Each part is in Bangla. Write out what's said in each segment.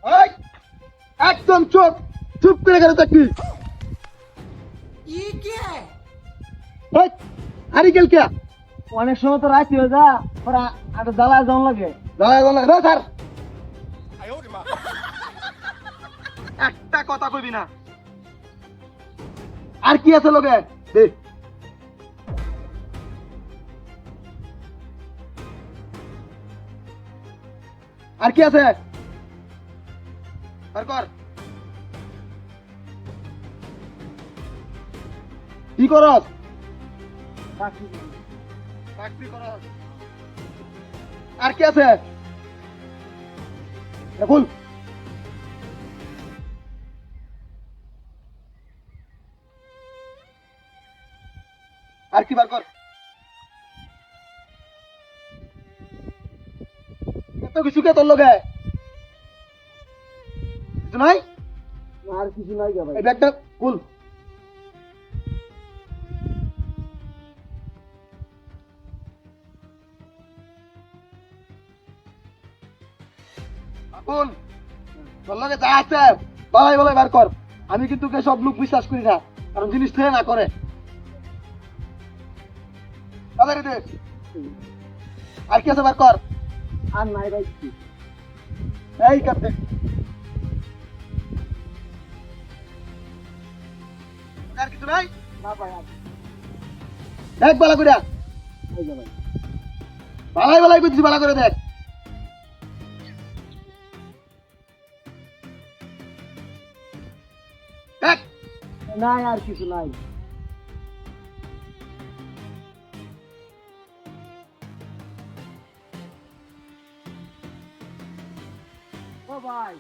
এই, একদম চুপ চুপ করে গেলে চাকরি হারিকেল কে অনেক সময় তো রাখি হয়ে যা পরে একটা জ্বালায় জন লাগে। স্যার একটা কথা কইবি না। আর কি আছে লোকে দে আর কি আছে আর কর কি করস চাকরি করস আর কি আছে বল আর কি বার কর এত কিছু কে তোর লগে কিছু নাই আর কিছু নাই গে ভাই। এই ব্যাগটা খুল খুল তোর লগে যা আছে বলাই বলাই বার কর। আমি কিন্তু কে সব লোক বিশ্বাস করি না, কারণ জিনিস থেকে না করে তাড়াতাড়ি দে। আর কি আছে বার কর। আর নাই ভাই কি। এই কাটতে আর কিছু নাই না ভাই আর দেখ বালা করে নাই গে ভাই। বালাই বালাই করছিস, বালা করে দেখ। দেখ নাই আর কিছু নাই। ও ভাই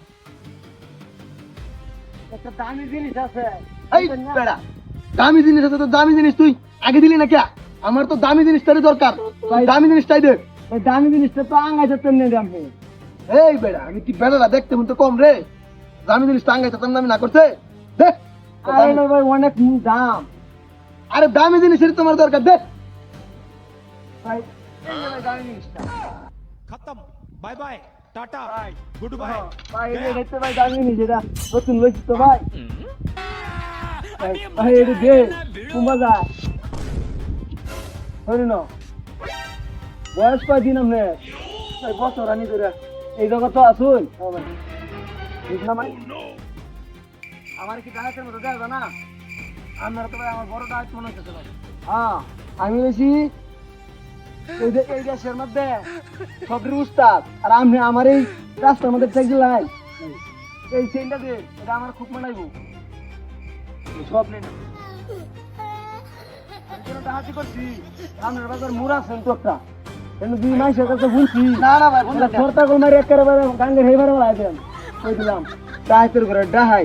একটা দামি জিনিস আছে। এই বেড়া দামি জিনিস আছে তো দামি জিনিস তুই আগে দিলি না কে? আমার তো দামি জিনিসটারই দরকার, ভাই দামি জিনিসটাই দে। ওই দামি জিনিসটা তো আঙ্গাইতে তেমনি দাম। এই বেড়া আমি কি বেড়াটা দেখতে মন তো কম রে, দামি জিনিসটা আঙ্গাইতে তোর নামে না করছে দে। আরে না ভাই অনেক দাম। আরে দামি জিনিসের তোমার দরকার দে। ভাই এই যে ভাই দামি জিনিসটা। खत्म bye bye tata good bye ভাই এই দেখতে ভাই দামি জিনিস এটা নতুন লইছি তো ভাই। ভাই এটা দে কুম্বা যা ধরে নাও। বয়স কয় দিন আপনি বছর আনি ধরে এই জগৎ তো আসুন ঠিক না ভাই। আমার কি ডাহাতের মতো দেয় না আপনারা তো ভাই আমার বড় ডাহাত মনে হচ্ছে ভাই। হ্যাঁ আমি বলছি এই দেশের মধ্যে সবরি উস্তাদ আর আমি আমার এই রাস্তার মধ্যে ট্যাক্সি লাই এই চেনটা দে এটা আমার খুব মানাইব সব নেই ডাহাতি করছি আপনার বাজার মুরা আছেন তো একটা দুই মাসের কাছে বুঝছি না না ভাই সরতা কল মারি একেবারে গাঙ্গের হেবার বলা দেন কই দিলাম ডাহাতের ঘরে ডাহাই